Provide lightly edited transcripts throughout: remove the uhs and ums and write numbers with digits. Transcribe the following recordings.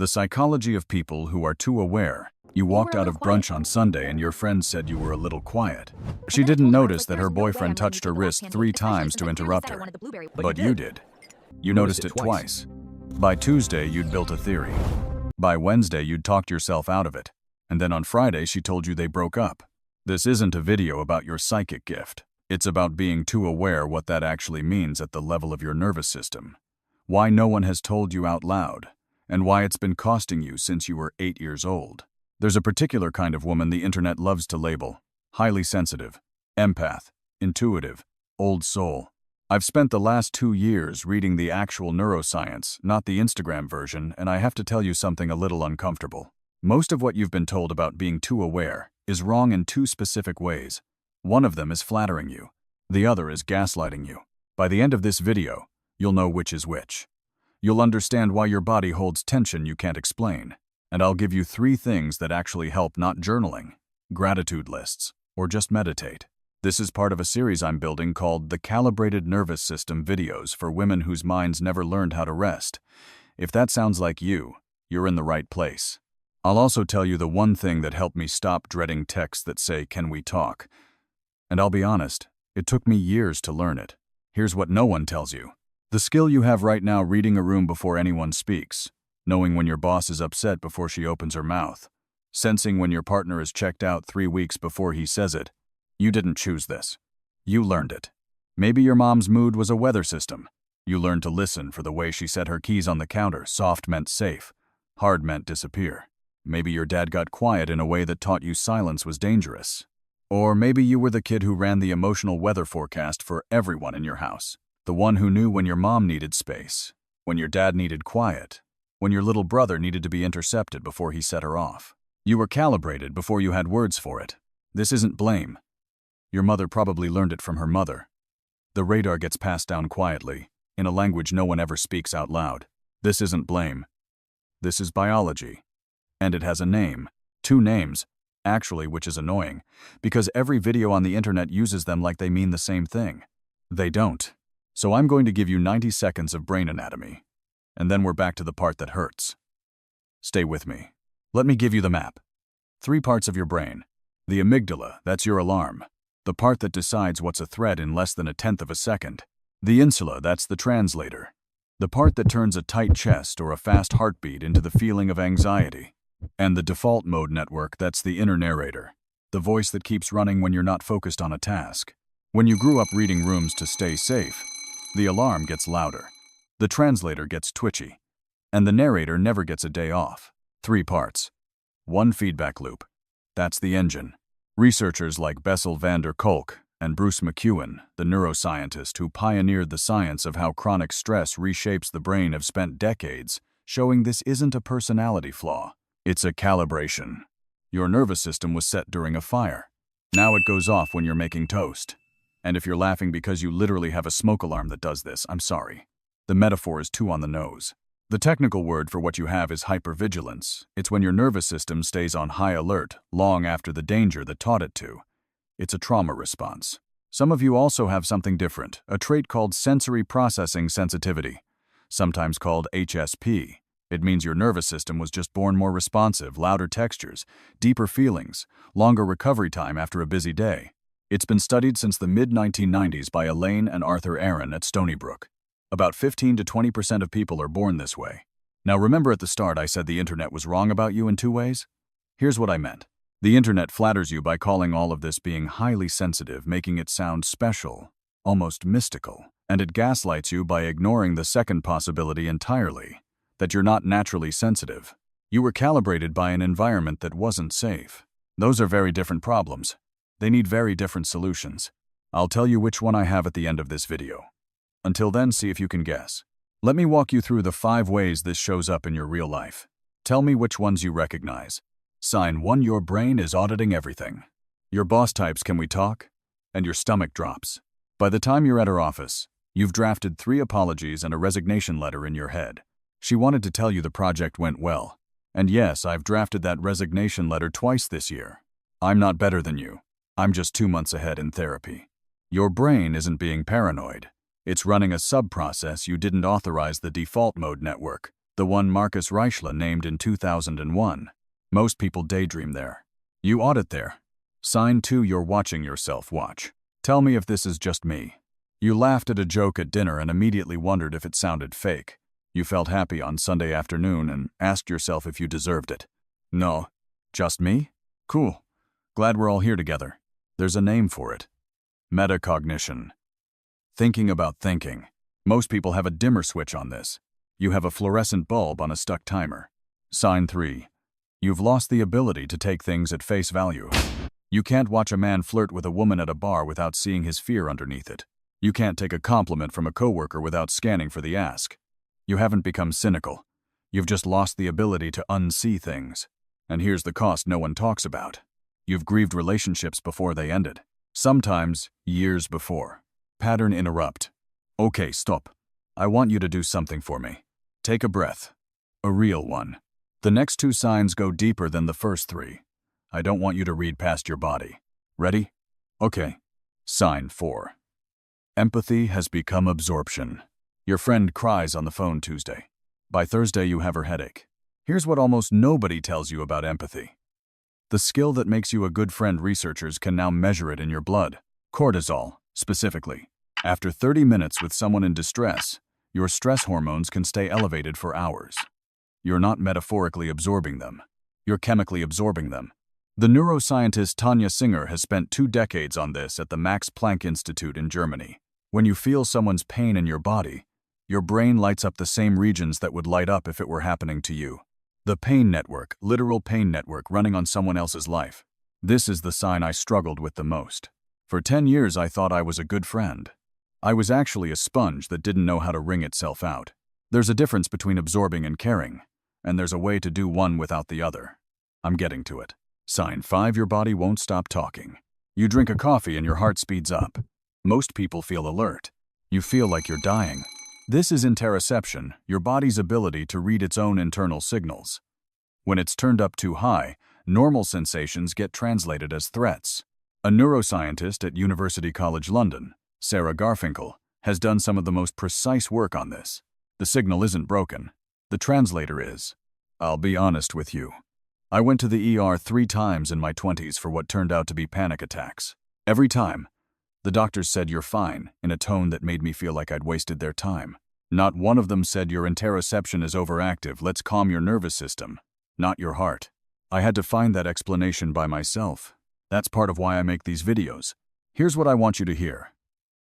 The psychology of people who are too aware. You walked out of brunch on Sunday and your friend said you were a little quiet. She didn't notice that her boyfriend touched her wrist 3 times to interrupt her. But you did. You noticed it twice. By Tuesday, you'd built a theory. By Wednesday, you'd talked yourself out of it. And then on Friday, she told you they broke up. This isn't a video about your psychic gift. It's about being too aware what that actually means at the level of your nervous system. Why no one has told you out loud, and why it's been costing you since you were 8 years old. There's a particular kind of woman the internet loves to label highly sensitive, empath, intuitive, old soul. I've spent the last 2 years reading the actual neuroscience, not the Instagram version, and I have to tell you something a little uncomfortable. Most of what you've been told about being too aware is wrong in 2 specific ways. One of them is flattering you. The other is gaslighting you. By the end of this video, you'll know which is which. You'll understand why your body holds tension you can't explain. And I'll give you 3 things that actually help, not journaling, gratitude lists, or just meditate. This is part of a series I'm building called the Calibrated Nervous System videos for women whose minds never learned how to rest. If that sounds like you, you're in the right place. I'll also tell you the one thing that helped me stop dreading texts that say, "Can we talk?" And I'll be honest, it took me years to learn it. Here's what no one tells you. The skill you have right now reading a room before anyone speaks, knowing when your boss is upset before she opens her mouth, sensing when your partner is checked out 3 weeks before he says it. You didn't choose this. You learned it. Maybe your mom's mood was a weather system. You learned to listen for the way she set her keys on the counter. Soft meant safe. Hard meant disappear. Maybe your dad got quiet in a way that taught you silence was dangerous. Or maybe you were the kid who ran the emotional weather forecast for everyone in your house. The one who knew when your mom needed space, when your dad needed quiet, when your little brother needed to be intercepted before he set her off. You were calibrated before you had words for it. This isn't blame. Your mother probably learned it from her mother. The radar gets passed down quietly, in a language no one ever speaks out loud. This isn't blame. This is biology. And it has a name. 2 names, actually, which is annoying, because every video on the internet uses them like they mean the same thing. They don't. So I'm going to give you 90 seconds of brain anatomy. And then we're back to the part that hurts. Stay with me. Let me give you the map. 3 parts of your brain. The amygdala, that's your alarm. The part that decides what's a threat in less than 1/10 of a second. The insula, that's the translator. The part that turns a tight chest or a fast heartbeat into the feeling of anxiety. And the default mode network, that's the inner narrator. The voice that keeps running when you're not focused on a task. When you grew up reading rooms to stay safe, the alarm gets louder. The translator gets twitchy. And the narrator never gets a day off. 3 parts. 1 feedback loop. That's the engine. Researchers like Bessel van der Kolk and Bruce McEwen, the neuroscientist who pioneered the science of how chronic stress reshapes the brain, have spent decades showing this isn't a personality flaw. It's a calibration. Your nervous system was set during a fire. Now it goes off when you're making toast. And if you're laughing because you literally have a smoke alarm that does this, I'm sorry. The metaphor is too on the nose. The technical word for what you have is hypervigilance. It's when your nervous system stays on high alert long after the danger that taught it to. It's a trauma response. Some of you also have something different, a trait called sensory processing sensitivity, sometimes called HSP. It means your nervous system was just born more responsive, louder textures, deeper feelings, longer recovery time after a busy day. It's been studied since the mid-1990s by Elaine and Arthur Aaron at Stony Brook. About 15 to 20% of people are born this way. Now remember at the start I said the internet was wrong about you in 2 ways? Here's what I meant. The internet flatters you by calling all of this being highly sensitive, making it sound special, almost mystical. And it gaslights you by ignoring the second possibility entirely, that you're not naturally sensitive. You were calibrated by an environment that wasn't safe. Those are very different problems. They need very different solutions. I'll tell you which one I have at the end of this video. Until then, see if you can guess. Let me walk you through the 5 ways this shows up in your real life. Tell me which ones you recognize. Sign 1. Your brain is auditing everything. Your boss types, "Can we talk?" And your stomach drops. By the time you're at her office, you've drafted 3 apologies and a resignation letter in your head. She wanted to tell you the project went well. And yes, I've drafted that resignation letter twice this year. I'm not better than you. I'm just 2 months ahead in therapy. Your brain isn't being paranoid. It's running a sub-process you didn't authorize, the default mode network. The one Marcus Reichler named in 2001. Most people daydream there. You audit there. Sign 2, you're watching yourself watch. Tell me if this is just me. You laughed at a joke at dinner and immediately wondered if it sounded fake. You felt happy on Sunday afternoon and asked yourself if you deserved it. No. Just me? Cool. Glad we're all here together. There's a name for it. Metacognition. Thinking about thinking. Most people have a dimmer switch on this. You have a fluorescent bulb on a stuck timer. Sign 3. You've lost the ability to take things at face value. You can't watch a man flirt with a woman at a bar without seeing his fear underneath it. You can't take a compliment from a coworker without scanning for the ask. You haven't become cynical. You've just lost the ability to unsee things. And here's the cost no one talks about. You've grieved relationships before they ended. Sometimes years before. Pattern interrupt. Okay, stop. I want you to do something for me. Take a breath. A real one. The next 2 signs go deeper than the first 3. I don't want you to read past your body. Ready? Okay. Sign 4. Empathy has become absorption. Your friend cries on the phone Tuesday. By Thursday, you have her headache. Here's what almost nobody tells you about empathy. The skill that makes you a good friend, researchers can now measure it in your blood. Cortisol, specifically. After 30 minutes with someone in distress, your stress hormones can stay elevated for hours. You're not metaphorically absorbing them. You're chemically absorbing them. The neuroscientist Tanya Singer has spent 2 decades on this at the Max Planck Institute in Germany. When you feel someone's pain in your body, your brain lights up the same regions that would light up if it were happening to you. The pain network, literal pain network running on someone else's life. This is the sign I struggled with the most. For 10 years, I thought I was a good friend. I was actually a sponge that didn't know how to wring itself out. There's a difference between absorbing and caring, and there's a way to do one without the other. I'm getting to it. Sign 5, your body won't stop talking. You drink a coffee and your heart speeds up. Most people feel alert. You feel like you're dying. This is interoception, your body's ability to read its own internal signals. When it's turned up too high, normal sensations get translated as threats. A neuroscientist at University College London, Sarah Garfinkel, has done some of the most precise work on this. The signal isn't broken. The translator is. I'll be honest with you. I went to the ER 3 times in my 20s for what turned out to be panic attacks. Every time, the doctors said you're fine in a tone that made me feel like I'd wasted their time. Not one of them said your interoception is overactive, let's calm your nervous system, not your heart. I had to find that explanation by myself. That's part of why I make these videos. Here's what I want you to hear.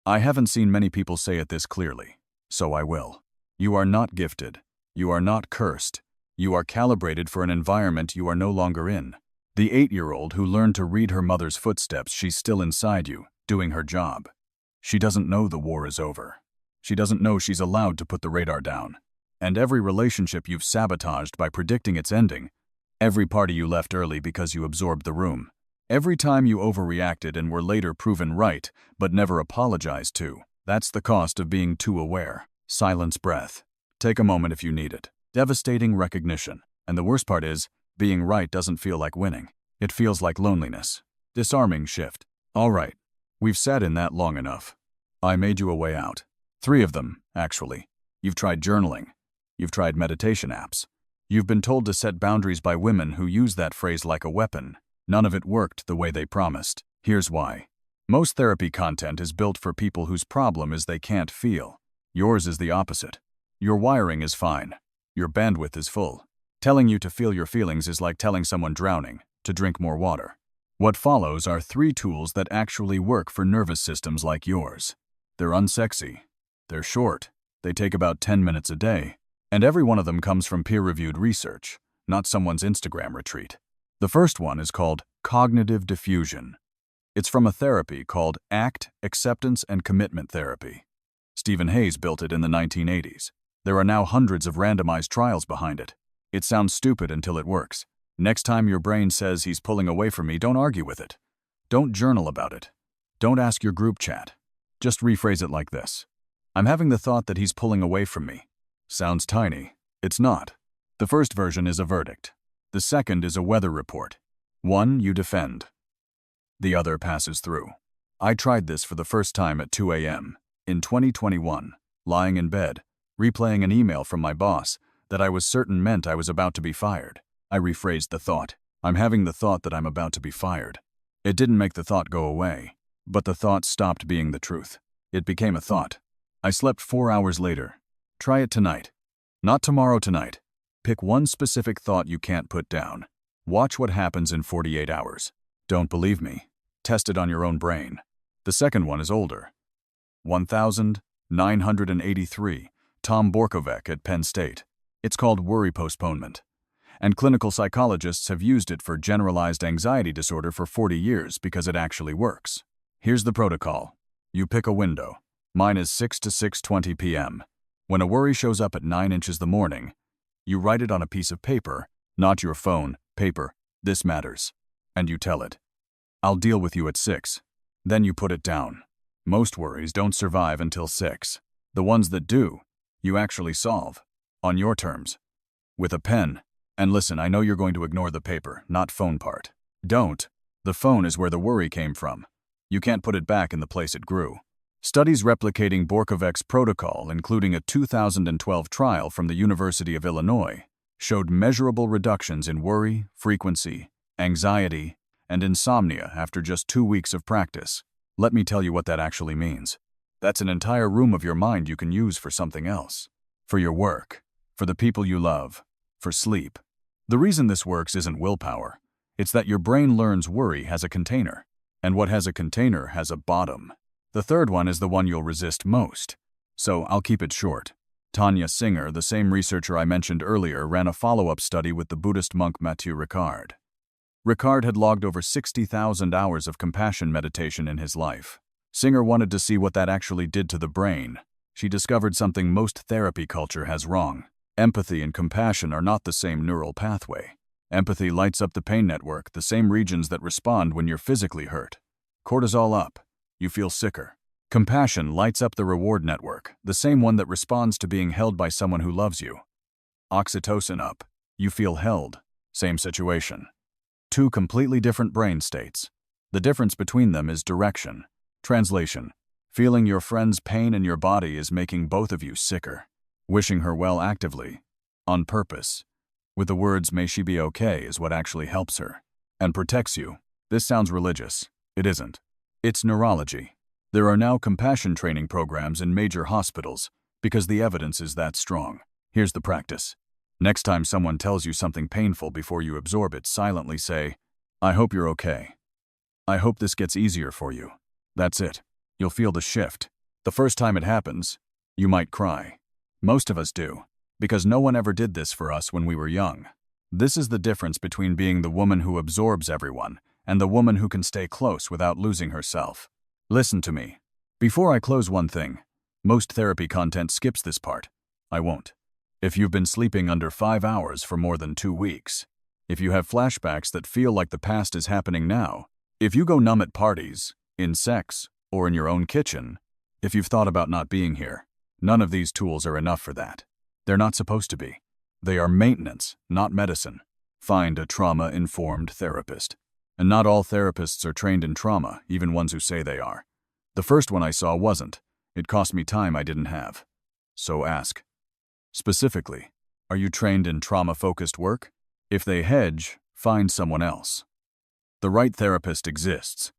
I haven't seen many people say it this clearly, so I will. You are not gifted. You are not cursed. You are calibrated for an environment you are no longer in. The 8-year-old who learned to read her mother's footsteps, she's still inside you, doing her job. She doesn't know the war is over. She doesn't know she's allowed to put the radar down. And every relationship you've sabotaged by predicting its ending, every party you left early because you absorbed the room, every time you overreacted and were later proven right, but never apologized to, that's the cost of being too aware. Silence breath. Take a moment if you need it. Devastating recognition. And the worst part is, being right doesn't feel like winning. It feels like loneliness. Disarming shift. All right. We've sat in that long enough. I made you a way out. 3 of them, actually. You've tried journaling. You've tried meditation apps. You've been told to set boundaries by women who use that phrase like a weapon. None of it worked the way they promised. Here's why. Most therapy content is built for people whose problem is they can't feel. Yours is the opposite. Your wiring is fine. Your bandwidth is full. Telling you to feel your feelings is like telling someone drowning to drink more water. What follows are 3 tools that actually work for nervous systems like yours. They're unsexy. They're short. They take about 10 minutes a day. And every one of them comes from peer-reviewed research, not someone's Instagram retweet. The first one is called cognitive diffusion. It's from a therapy called ACT, Acceptance and Commitment Therapy. Stephen Hayes built it in the 1980s. There are now hundreds of randomized trials behind it. It sounds stupid until it works. Next time your brain says he's pulling away from me, don't argue with it. Don't journal about it. Don't ask your group chat. Just rephrase it like this. I'm having the thought that he's pulling away from me. Sounds tiny. It's not. The first version is a verdict. The second is a weather report. One you defend. The other passes through. I tried this for the first time at 2 a.m. in 2021, lying in bed, replaying an email from my boss, That I was certain meant I was about to be fired. I rephrased the thought. I'm having the thought that I'm about to be fired. It didn't make the thought go away, but the thought stopped being the truth. It became a thought. I slept 4 hours later. Try it tonight. Not tomorrow, tonight. Pick one specific thought you can't put down. Watch what happens in 48 hours. Don't believe me? Test it on your own brain. The second one is older. 1983, Tom Borkovec at Penn State. It's called worry postponement. And clinical psychologists have used it for generalized anxiety disorder for 40 years because it actually works. Here's the protocol. You pick a window. Mine is 6 to 6:20 p.m. When a worry shows up at 9 inches the morning, you write it on a piece of paper, not your phone, paper. This matters. And you tell it, I'll deal with you at 6. Then you put it down. Most worries don't survive until 6. The ones that do, you actually solve. On your terms. With a pen. And listen, I know you're going to ignore the paper, not phone part. Don't. The phone is where the worry came from. You can't put it back in the place it grew. Studies replicating Borkovec's protocol, including a 2012 trial from the University of Illinois, showed measurable reductions in worry, frequency, anxiety, and insomnia after just 2 weeks of practice. Let me tell you what that actually means. That's an entire room of your mind you can use for something else. For your work, for the people you love, for sleep. The reason this works isn't willpower. It's that your brain learns worry has a container. And what has a container has a bottom. The third one is the one you'll resist most. So I'll keep it short. Tanya Singer, the same researcher I mentioned earlier, ran a follow-up study with the Buddhist monk Matthieu Ricard. Ricard had logged over 60,000 hours of compassion meditation in his life. Singer wanted to see what that actually did to the brain. She discovered something most therapy culture has wrong. Empathy and compassion are not the same neural pathway. Empathy lights up the pain network, the same regions that respond when you're physically hurt. Cortisol up. You feel sicker. Compassion lights up the reward network, the same one that responds to being held by someone who loves you. Oxytocin up. You feel held. Same situation. Two completely different brain states. The difference between them is direction. Translation. Feeling your friend's pain in your body is making both of you sicker. Wishing her well actively, on purpose, with the words "may she be okay" is what actually helps her and protects you. This sounds religious. It isn't. It's neurology. There are now compassion training programs in major hospitals because the evidence is that strong. Here's the practice. Next time someone tells you something painful, before you absorb it, silently say, I hope you're okay. I hope this gets easier for you. That's it. You'll feel the shift. The first time it happens, you might cry. Most of us do, because no one ever did this for us when we were young. This is the difference between being the woman who absorbs everyone and the woman who can stay close without losing herself. Listen to me. Before I close, one thing. Most therapy content skips this part. I won't. If you've been sleeping under 5 hours for more than 2 weeks, if you have flashbacks that feel like the past is happening now, if you go numb at parties, in sex, or in your own kitchen, if you've thought about not being here, none of these tools are enough for that. They're not supposed to be. They are maintenance, not medicine. Find a trauma-informed therapist. And not all therapists are trained in trauma, even ones who say they are. The first one I saw wasn't. It cost me time I didn't have. So ask. Specifically, are you trained in trauma-focused work? If they hedge, find someone else. The right therapist exists.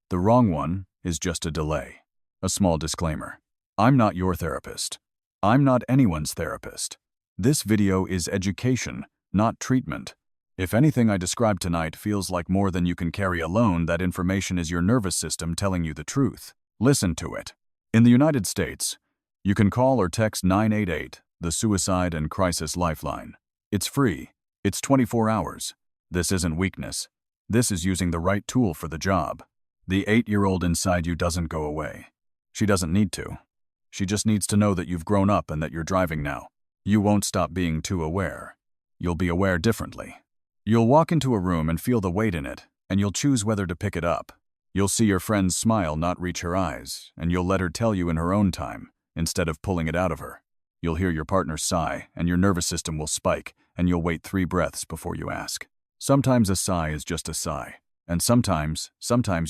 The wrong one is just a delay. A small disclaimer. I'm not your therapist. I'm not anyone's therapist. This video is education, not treatment. If anything I described tonight feels like more than you can carry alone, that information is your nervous system telling you the truth. Listen to it. In the United States, you can call or text 988, the Suicide and Crisis Lifeline. It's free. It's 24 hours. This isn't weakness. This is using the right tool for the job. The 8-year-old inside you doesn't go away. She doesn't need to. She just needs to know that you've grown up and that you're driving now. You won't stop being too aware. You'll be aware differently. You'll walk into a room and feel the weight in it, and you'll choose whether to pick it up. You'll see your friend's smile not reach her eyes, and you'll let her tell you in her own time, instead of pulling it out of her. You'll hear your partner sigh, and your nervous system will spike, and you'll wait 3 breaths before you ask. Sometimes a sigh is just a sigh. And sometimes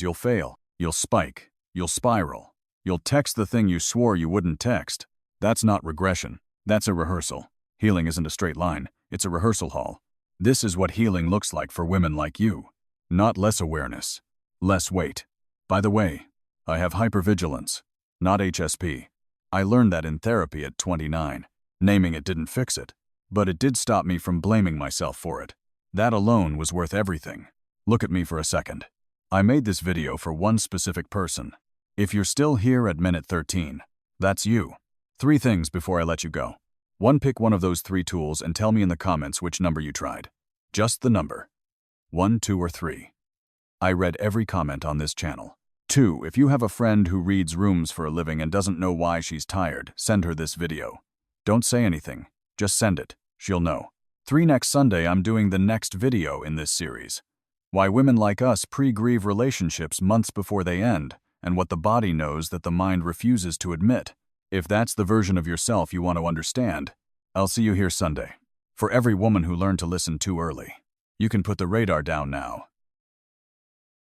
you'll fail. You'll spike. You'll spiral. You'll text the thing you swore you wouldn't text. That's not regression. That's a rehearsal. Healing isn't a straight line, it's a rehearsal hall. This is what healing looks like for women like you. Not less awareness. Less weight. By the way, I have hypervigilance, not HSP. I learned that in therapy at 29. Naming it didn't fix it, but it did stop me from blaming myself for it. That alone was worth everything. Look at me for a second. I made this video for one specific person. If you're still here at minute 13, that's you. 3 things before I let you go. 1. Pick one of those 3 tools and tell me in the comments which number you tried. Just the number. 1, 2, or 3. I read every comment on this channel. 2. If you have a friend who reads rooms for a living and doesn't know why she's tired, send her this video. Don't say anything, just send it, she'll know. 3. Next Sunday I'm doing the next video in this series. Why women like us pre-grieve relationships months before they end, and what the body knows that the mind refuses to admit. If that's the version of yourself you want to understand, I'll see you here Sunday. For every woman who learned to listen too early, you can put the radar down now.